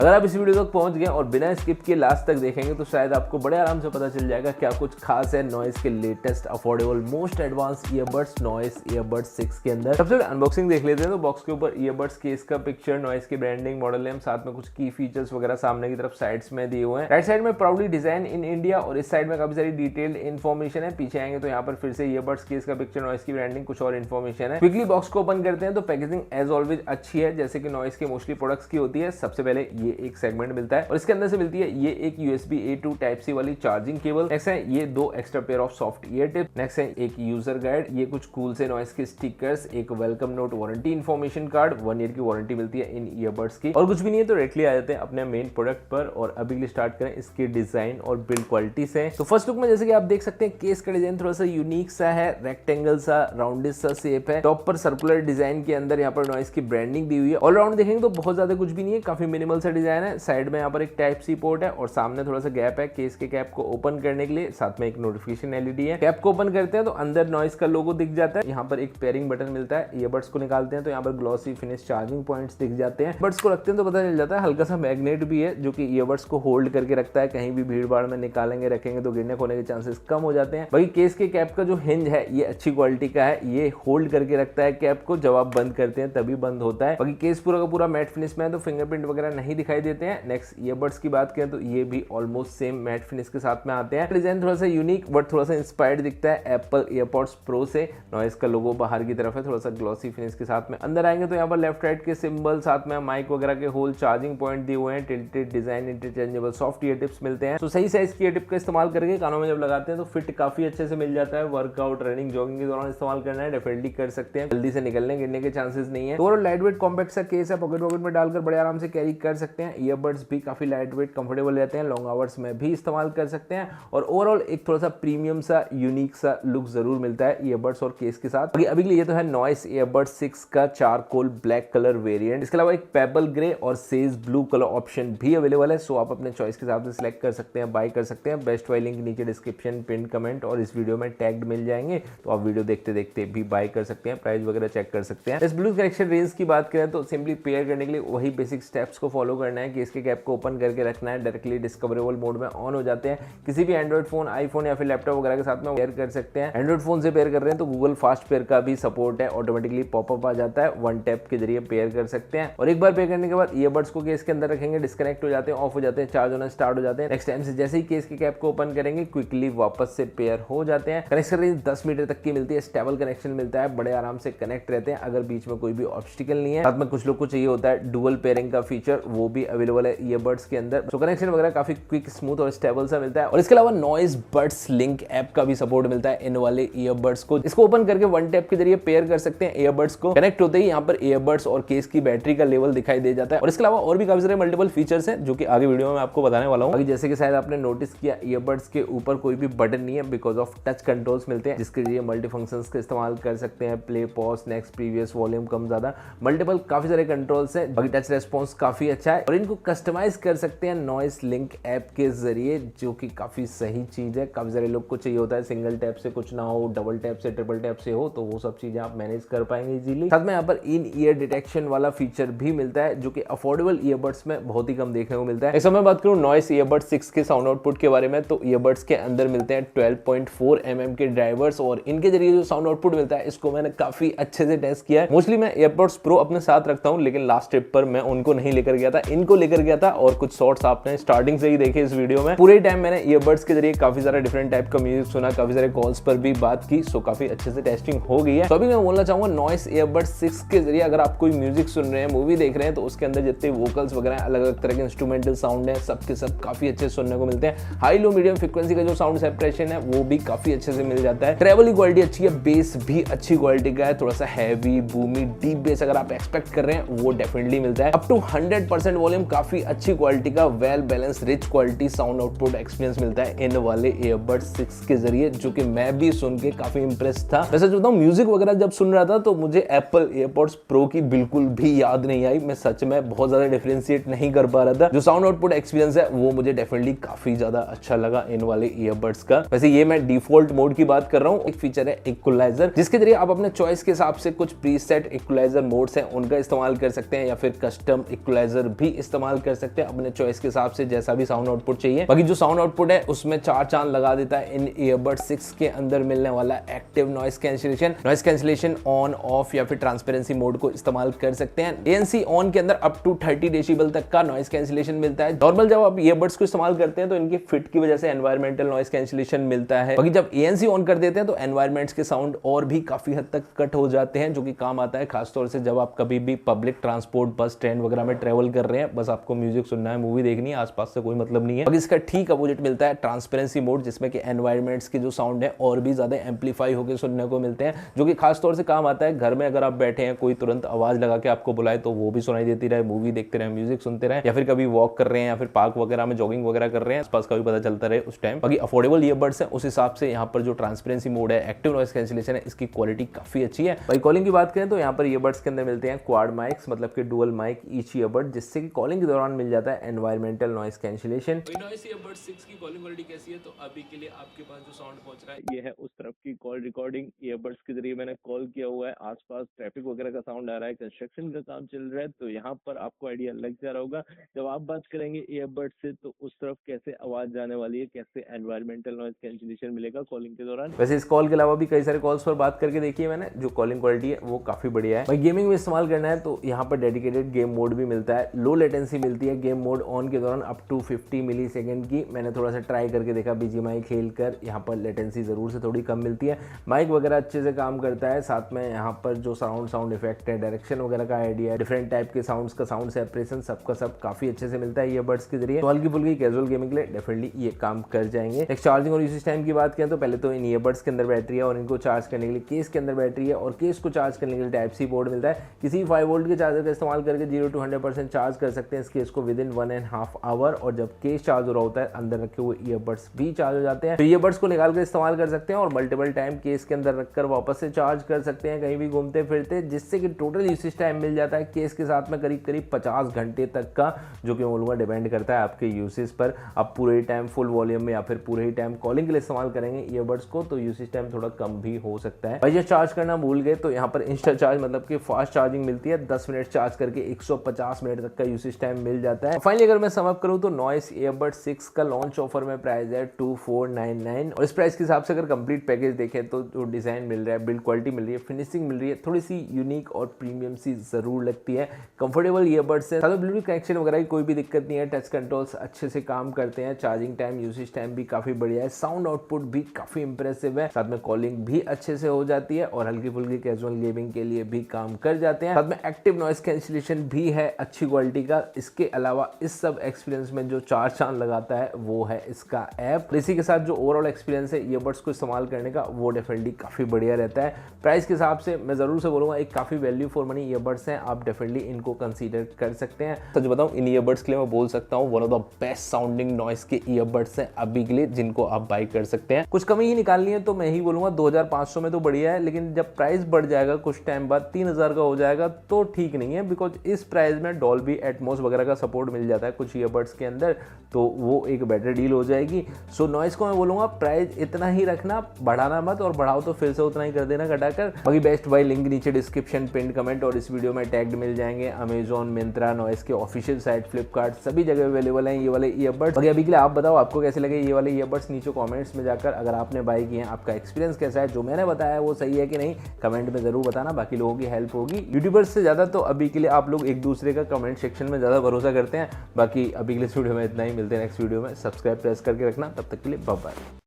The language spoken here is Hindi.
अगर आप इस वीडियो तक पहुंच गए और बिना स्किप किए लास्ट तक देखेंगे तो शायद आपको बड़े आराम से पता चल जाएगा क्या कुछ खास है नॉइस के latest affordable most advance earbuds noise earbuds 6 के अंदर। सबसे पहले अनबॉक्सिंग देख लेते हैं। तो बॉक्स के ऊपर ईयरबड्स केस का पिक्चर, नॉइस की ब्रांडिंग, मॉडल नेम, साथ में कुछ की फीचर्स वगैरह सामने की तरफ साइड्स में दिए हुए हैं। राइट साइड में प्राउडली डिजाइन इन इंडिया और इस साइड में काफी सारी डिटेल्ड इन्फॉर्मेशन है। पीछे आएंगे तो यहाँ पर फिर से ईयरबड्स केस का पिक्चर, नॉइस की ब्रांडिंग, कुछ और इन्फॉर्मेशन है। क्विकली बॉक्स को ओपन करते हैं तो पैकेजिंग एज ऑलवेज अच्छी है जैसे कि नॉइस के मोस्टली प्रोडक्ट्स की होती है। सबसे पहले ये एक सेगमेंट मिलता है और इसके अंदर से मिलती है ये एक USB A2 टाइप सी वाली चार्जिंग केबल। नेक्स्ट है ये 2 extra pair of soft year tip. Next है एक यूजर गाइड, ये कुछ कूल से नॉइस के स्टिकर्स, एक welcome note, warranty information card, 1 year की वारंटी मिलती है इन ईयरबड्स की। और कुछ भी नहीं है तो डायरेक्टली आ जाते हैं अपने मेन प्रोडक्ट पर और अभी के लिए स्टार्ट करें इसके डिजाइन और बिल्ड क्वालिटी से। तो फर्स्ट लुक में जैसे कि आप देख सकते हैं केस का डिजाइन थोड़ा सा यूनिक सा है, रेक्टेंगल सा राउंडेड सा शेप है। टॉप पर सर्कुलर डिजाइन के अंदर यहाँ पर नॉइस की ब्रांडिंग दी हुई है। ऑल राउंड देखेंगे तो बहुत ज्यादा कुछ भी नहीं है, काफी मिनिमल सा डिजाइन है। साइड में यहाँ पर एक टाइप सी पोर्ट है और सामने थोड़ा सा गैप है केस के कैप को ओपन करने के लिए। साथ में एक नोटिफिकेशन LED है। कैप को ओपन करते हैं तो अंदर नॉइस का लोगो दिख जाता है। यहाँ पर एक पेयरिंग बटन मिलता है। ईयरबड्स को निकालते हैं तो यहाँ पर ग्लॉसी फिनिश चार्जिंग पॉइंट्स दिख जाते हैं। बड्स को रखते हैं तो पता चल जाता है हल्का सा मैग्नेट भी है जो कि ईयरबड्स को होल्ड करके रखता है। कहीं भी भीड़ भाड़ में निकालेंगे रखेंगे तो गिरने खोने के चांसेस कम हो जाते हैं। बाकी केस के कैप का जो हिंज है ये अच्छी क्वालिटी का है, ये होल्ड करके रखता है कैप को। जब आप बंद करते हैं तभी बंद होता है। बाकी केस पूरा का पूरा मैट फिनिश में है तो फिंगरप्रिंट वगैरह नहीं दिखाई देते हैं। नेक्स्ट ईयरबड्स की बात करें तो ये भी ऑलमोस्ट सेम मैट फिनिश के साथ में आते हैं। डिजाइन थोड़ा सा यूनिक बट थोड़ा सा इंस्पायर्ड दिखता है एप्पल एयरपॉड्स प्रो से। नॉइस का लोगो बाहर की तरफ है, थोड़ा सा ग्लॉसी फिनिश के साथ में। अंदर आएंगे तो यहाँ पर लेफ्ट राइट के सिंबल, साथ में माइक वगैरह के होल, चार्जिंग पॉइंट दिए हुए हैं, tilted design, interchangeable soft year tips मिलते हैं। तो सही साइज की ईयर टिप का इस्तेमाल करके कानों में जब लगाते हैं तो फिट काफी अच्छे से मिल जाता है। वर्कआउट, रनिंग, जॉगिंग के दौरान इस्तेमाल करना है डेफिनेटली कर सकते हैं। जल्दी से निकलने गिरने के चांसेस नहीं है। ओवरऑल लाइट वेट कॉम्पैक्ट सा केस है, पॉकेट में डालकर बड़े आराम से कैरी कर सकते हैं। ईयरबड्स भी काफी लाइट वेट कंफर्टेबल रहते हैं, लॉन्ग आवर्स में भी इस्तेमाल कर सकते हैं और ओवरऑल एक थोड़ा सा प्रीमियम सा यूनिक सा लुक जरूर मिलता है ईयरबड्स और केस के साथ। अभी के लिए तो है नॉइस ईयरबड्स 6 का चारकोल ब्लैक कलर वेरिएंट। इसके अलावा एक पेबल ग्रे और सेज ब्लू कलर ऑप्शन भी अवेलेबल है। सो आप अपने चॉइस के हिसाब से सिलेक्ट कर सकते हैं, बाय कर सकते हैं। बेस्ट वाई लिंक नीचे डिस्क्रिप्शन, पिन कमेंट और इस वीडियो में टैग्ड मिल जाएंगे तो आप वीडियो देखते देखते भी बाय कर सकते हैं, प्राइस वगैरह चेक कर सकते हैं। इस ब्लूटूथ कनेक्शन रेंज की बात करें तो सिंपली पेयर करने के लिए वही बेसिक स्टेप्स को फॉलो करना है कि इसके कैप को ओपन करके रखना है, डायरेक्टली डिस्कवरेबल मोड में ऑन हो जाते हैं। किसी भी एंड्रॉइड फोन, आईफोन या फिर लैपटॉप वगैरह के साथ में पेयर कर सकते हैं। एंड्रॉइड फोन से पेयर कर रहे हैं तो गूगल फास्ट पेयर का भी सपोर्ट है, ऑटोमेटिकली पॉपअप आ जाता है, 1 टैप के जरिए पेयर कर सकते हैं। और एक बार पेयर करने के बाद ईयरबड्स को केस के अंदर रखेंगे, डिस्कनेक्ट हो जाते हैं, ऑफ हो जाते हैं, चार्ज होना स्टार्ट हो जाते हैं। नेक्स्ट टाइम से जैसे ही केस के कैप को ओपन करेंगे क्विकली वापस से पेयर हो जाते हैं। कनेक्शन रेंज 10 मीटर तक की मिलती है, स्टेबल कनेक्शन मिलता है, बड़े आराम से कनेक्ट रहते हैं अगर बीच में कोई भी ऑब्स्टिकल नहीं है। साथ में कुछ लोग को चाहिए होता है डुअल पेयरिंग का फीचर, वो भी अवेलेबल है ईयरबड्स के अंदर। तो कनेक्शन वगैरह काफी क्विक, स्मूथ और स्टेबल सा मिलता है। और इसके अलावा नॉइस बड्स लिंक ऐप का भी सपोर्ट मिलता है इन वाले ईयरबड्स को। इसको ओपन करके 1 टैप के जरिए पेयर कर सकते हैं ईयरबड्स को। कनेक्ट होते ही यहाँ पर ईयरबड्स और केस की बैटरी का लेवल दिखाई दे जाता है। और इसके अलावा और भी काफी सारे मल्टीपल फीचर्स हैं जो कि आगे वीडियो में आपको बताने वाला हूँ। जैसे कि शायद आपने नोटिस किया ईयरबड्स के ऊपर कोई भी बटन नहीं है, बिकॉज ऑफ टच कंट्रोल्स मिलते हैं जिसके जरिए मल्टी फंक्शंस का इस्तेमाल कर सकते हैं। Play, pause, next, previous, volume, कम ज्यादा, मल्टीपल काफी सारे कंट्रोल्स हैं। बाकी टच रेस्पॉन्स काफी अच्छा है और इनको कस्टमाइज कर सकते हैं नॉइस लिंक ऐप के जरिए, जो कि काफी सही चीज है। काफी सारे लोग को चाहिए होता है सिंगल टैप से कुछ ना हो, डबल टैप से, ट्रिपल टैप से हो, तो वो सब चीजें आप मैनेज कर पाएंगे इजीली। साथ में यहाँ पर इन ईयर डिटेक्शन वाला फीचर भी मिलता है जो कि अफोर्डेबल ईयरबड्स में बहुत ही कम देखने को मिलता है। इस समय बात करूं नॉइस ईयरबड्स 6 के साउंड आउटपुट के बारे में तो ईयरबड्स के अंदर मिलते हैं 12.4 mm के ड्राइवर्स और इनके जरिए जो साउंड आउटपुट मिलता है इसको मैंने काफी अच्छे से टेस्ट किया है। मोस्टली मैं एयरपॉड्स प्रो अपने साथ रखता हूं, लेकिन लास्ट ट्रिप पर मैं उनको नहीं लेकर गया था, इनको लेकर गया था और कुछ शॉर्ट्स आपने स्टार्टिंग से ही देखे इस वीडियो में। पूरे टाइम मैंने ईयरबड्स के जरिए काफी सारा डिफरेंट टाइप का म्यूजिक सुना, काफी सारे कॉल्स पर भी बात की, सो काफी अच्छे से टेस्टिंग हो गई है। तो अभी मैं बोलना चाहूंगा नॉइस ईयरबड्स 6 के जरिए अगर आप कोई म्यूजिक सुन रहे हैं, मूवी देख रहे हैं, तो उसके अंदर जितने वोकल्स वगैरह अलग अलग तरह के इंस्ट्रूमेंटल साउंड है सबके सब काफी अच्छे सुनने को मिलते हैं। हाई लो मीडियम फ्रीक्वेंसी का जो साउंड सेपरेशन है वो भी काफी अच्छे से मिल जाता है। ट्रेवल की क्वालिटी अच्छी है, बेस भी अच्छी क्वालिटी का है, थोड़ा सा हैवी बूमी डीप बेस अगर आप एक्सपेक्ट कर रहे हैं वो डेफिनेटली मिलता है। अप टू 100% वॉल्यूम, काफी अच्छी क्वालिटी का well balance rich quality sound output experience मिलता है इन वाले ईयरबड्स 6 के जरिए, जो कि मैं भी सुन के काफी इंप्रेस था। वैसे जो बताऊं म्यूजिक वगैरह जब सुन रहा था तो मुझे एप्पल एयरपॉड्स प्रो की बिल्कुल भी याद नहीं आई। मैं सच में बहुत ज्यादा डिफरेंशिएट नहीं कर पा रहा था। जो साउंड आउटपुट एक्सपीरियंस है वो मुझे डेफिनेटली काफी ज्यादा अच्छा लगा इन वाले ईयरबड्स का। वैसे ये मैं डिफॉल्ट मोड की बात कर रहा हूँ। एक फीचर है इक्वलाइजर, जिसके जरिए आप अपने चॉइस के हिसाब से कुछ प्रीसेट इक्वलाइजर मोड्स हैं उनका इस्तेमाल कर सकते हैं या फिर कस्टम इक्वलाइजर भी इस्तेमाल कर सकते हैं अपने चॉइस के हिसाब से, जैसा भी साउंड आउटपुट चाहिए। बाकी जो साउंड आउटपुट है उसमें 4 चांद लगा देता है इन ईयरबड्स 6 के अंदर मिलने वाला active noise cancellation on off या फिर ट्रांसपेरेंसी मोड को इस्तेमाल कर सकते हैं। ANC ऑन के अंदर अप टू 30 डेसिबल तक का नॉइस कैंसिलेशन मिलता है। नॉर्मल जब आप ईयरबड्स को इस्तेमाल करते हैं तो इनकी फिट की वजह से एनवायरमेंटल नॉइस कैंसिलेशन मिलता है। बाकी जब ANC ऑन कर देते हैं तो एनवायरमेंट्स के साउंड और भी काफी हद तक कट हो जाते हैं, जो कि काम आता है खासतौर से जब आप कभी भी पब्लिक ट्रांसपोर्ट, बस, ट्रेन वगैरह में ट्रेवल कर रहे हैं, बस आपको म्यूजिक सुनना है, मूवी देखनी है, आसपास से कोई मतलब नहीं है। बाकी इसका ठीक अपोजिट मिलता है ट्रांसपेरेंसी मोड, जिसमें कि एनवायरमेंट्स के जो साउंड है और भी ज्यादा एम्पलीफाई होकर सुनने को मिलते हैं, जो कि खासतौर से काम आता है घर में। अगर आप बैठे हैं, कोई तुरंत आवाज लगा के आपको बुलाए तो वो भी सुनाई देती रहे, मूवी देखते रहे, म्यूजिक सुनते रहे, या फिर कभी वॉक कर रहे हैं या फिर पार्क वगैरह में जॉगिंग वगैरह कर रहे हैं, आसपास का भी पता चलता रहे उस टाइम। बाकी अफोर्डेबल ईयरबड्स है, उस हिसाब से यहाँ पर जो ट्रांसपेरेंसी मोड है, एक्टिव नॉइस कैंसिलेशन है, इसकी क्वालिटी काफी अच्छी है। भाई कॉलिंग की बात करें तो यहाँ पर ईयरबड्स के अंदर मिलते हैं क्वाड माइक्स, मतलब कि डुअल माइक ईच ईयरबड, जिससे कि कॉलिंग के दौरान मिल जाता है environmental noise cancellation. Noise earbuds 6 की कॉलिंग क्वालिटी कैसी है, तो अभी के लिए आपके पास जो साउंड पहुंच रहा है ये है उस तरफ की कॉल रिकॉर्डिंग। ईयरबड्स के जरिए मैंने कॉल किया हुआ है, आसपास ट्रैफिक वगैरह का साउंड आ रहा है, कंस्ट्रक्शन का काम चल रहा है, तो यहाँ पर आपको आइडिया लग जा रहा होगा। जब आप बात करेंगे ईयरबड से तो उस तरफ कैसे आवाज जाने वाली है, कैसे एनवायरमेंटल नॉइस कैंसिलेशन मिलेगा कॉलिंग के दौरान। वैसे इस कॉल के अलावा भी कई सारे कॉल्स पर बात करके देखी है मैंने, जो कॉलिंग क्वालिटी है वो काफी बढ़िया है। भाई गेमिंग में इस्तेमाल करना है तो यहाँ पर डेडिकेटेड गेम मोड भी मिलता है, लो लेटेंसी मिलती है गेम मोड ऑन के दौरान अप टू 50 मिली सेकेंड की। मैंने थोड़ा सा ट्राई करके देखा BGMI खेल कर, यहाँ पर लेटेंसी जरूर से थोड़ी कम मिलती है। माइक वगैरह अच्छे से काम करता है, साथ में यहाँ पर जो साउंड इफेक्ट है, डायरेक्शन वगैरह का आइडिया है, डिफरेंट टाइप के साउंड्स का साउंड सेपरेशन सबका सब काफी अच्छे से मिलता है ईयरबड्स के जरिए। तो हल्की फुल्की कैजुअल गेमिंग के लिए डेफिनेटली ये काम कर जाएंगे। नेक्स्ट चार्जिंग और यूसेज टाइम की बात करें तो पहले तो इन ईयरबड्स के अंदर बैटरी है और इनको चार्ज करने के लिए केस के अंदर बैटरी है, और केस को चार्ज करने के लिए टाइप सी पोर्ट मिलता है। किसी 5 वोल्ट के चार्जर का इस्तेमाल करके 0 to 100% चार्ज कर सकते हैं इस केस को विदिन 1.5 आवर, और जब केस चार्ज हो रहा होता है अंदर रखे हुए ईयरबड्स भी चार्ज हो जाते हैं। तो ईयरबड्स को निकाल कर इस्तेमाल कर सकते हैं और मल्टीपल टाइम केस के अंदर रखकर वापस से चार्ज कर सकते हैं कहीं भी घूमते फिरते, जिससे कि टोटल यूसेज टाइम मिल जाता है केस के साथ में करीब 50 घंटे तक का, जो कि बोलूँगा डिपेंड करता है आपके यूसेज पर। आप पूरे ही टाइम फुल वॉल्यूम में या फिर पूरे ही टाइम कॉलिंग के लिए इस्तेमाल करेंगे ईयरबड्स को तो यूसेज टाइम थोड़ा कम भी हो सकता है। भाई ये चार्ज करना भूल गए तो यहाँ पर इंस्टा चार्ज मतलब कि फास्ट चार्जिंग मिलती है, 10 मिनट चार्ज करके 150 मिनट तक का यूसेज टाइम मिल जाता है। फाइनली अगर मैं सम अप करूँ तो नॉइस ईयरबड 6 का लॉन्च ऑफर में प्राइस है 2499, और इस प्राइस के हिसाब से अगर कंप्लीट पैकेज देखें तो जो डिजाइन मिल रहा है, बिल्ड क्वालिटी मिल रही है, फिनिशिंग मिल रही है, थोड़ी सी यूनिक और प्रीमियम सी जरूर लगती है। कंफर्टेबल ईयरबड्स है, साथ में ब्लूटूथ कनेक्शन वगैरह की कोई भी दिक्कत नहीं है, टच कंट्रोल्स अच्छे से काम करते हैं, चार्जिंग टाइम यूसेज टाइम भी काफी बढ़िया है, साउंड आउटपुट भी काफी इंप्रेसिव है, साथ में कॉलिंग भी अच्छे से हो जाती है और हल्की फुल्की कैजुअल गेमिंग के लिए भी काम कर जाते हैं। साथ में एक्टिव नॉइस कैंसिलेशन भी है अच्छी क्वालिटी का। इसके अलावा इस सब एक्सपीरियंस में जो 4 चांद लगाता है वो है इसका ऐप। इसी के साथ जो ओवरऑल एक्सपीरियंस है ईयरबड्स को इस्तेमाल करने का वो डेफिनेटली काफी बढ़िया रहता है। प्राइस के हिसाब से मैं जरूर से बोलूंगा एक काफी वैल्यू फॉर मनी ईयरबड्स हैं, आप डेफिनेटली इनको कंसीडर कर सकते हैं। सच बताऊं इन ईयरबड्स के लिए मैं बोल सकता हूं one of the best sounding noise के ईयरबड्स हैं अभी के लिए, जिनको आप बाय कर सकते हैं। कुछ कमी ही निकालनी है तो मैं ही बोलूंगा 2500 में तो बढ़िया है, लेकिन जब प्राइस बढ़ जाएगा कुछ टाइम बाद 3000 का हो जाएगा तो ठीक नहीं है, बिकॉज इस प्राइस में डॉल्बी एटमॉस वगैरह का सपोर्ट मिल जाता है कुछ ईयरबड्स के अंदर, तो वो एक बेटर डील हो जाएगी। सो नॉइस को मैं बोलूंगा प्राइस इतना ही रखना, बढ़ाना मत, और बढ़ाओ तो फिर से उतना ही कर देना घटाकर। बाकी बेस्ट बाय लिंक नीचे डिस्क्रिप्शन, पिन कमेंट और इस वीडियो में टैग्ड मिल जाएंगे। अमेजॉन, मिंत्रा, नॉइस के ऑफिशियल साइट, फ्लिपकार्ट सभी जगह अवेलेबल हैं ये वाले ईयरबड्स। बाकी अभी के लिए आप बताओ आपको कैसे लगे ये वाले ईयरबड्स, नीचे कमेंट्स में जाकर अगर आपने बाय किए हैं आपका एक्सपीरियंस कैसा है, जो मैंने बताया है वो सही है कि नहीं कमेंट में जरूर बताना, बाकी लोगों की हेल्प होगी। यूट्यूबर्स से ज्यादा तो अभी के लिए आप लोग एक दूसरे का कमेंट सेक्शन में ज्यादा भरोसा करते हैं। बाकी अभी के लिए इस वीडियो में इतना ही, मिलते हैं नेक्स्ट वीडियो में। सब्सक्राइब प्रेस करके रखना, तब तक के लिए बाय बाय।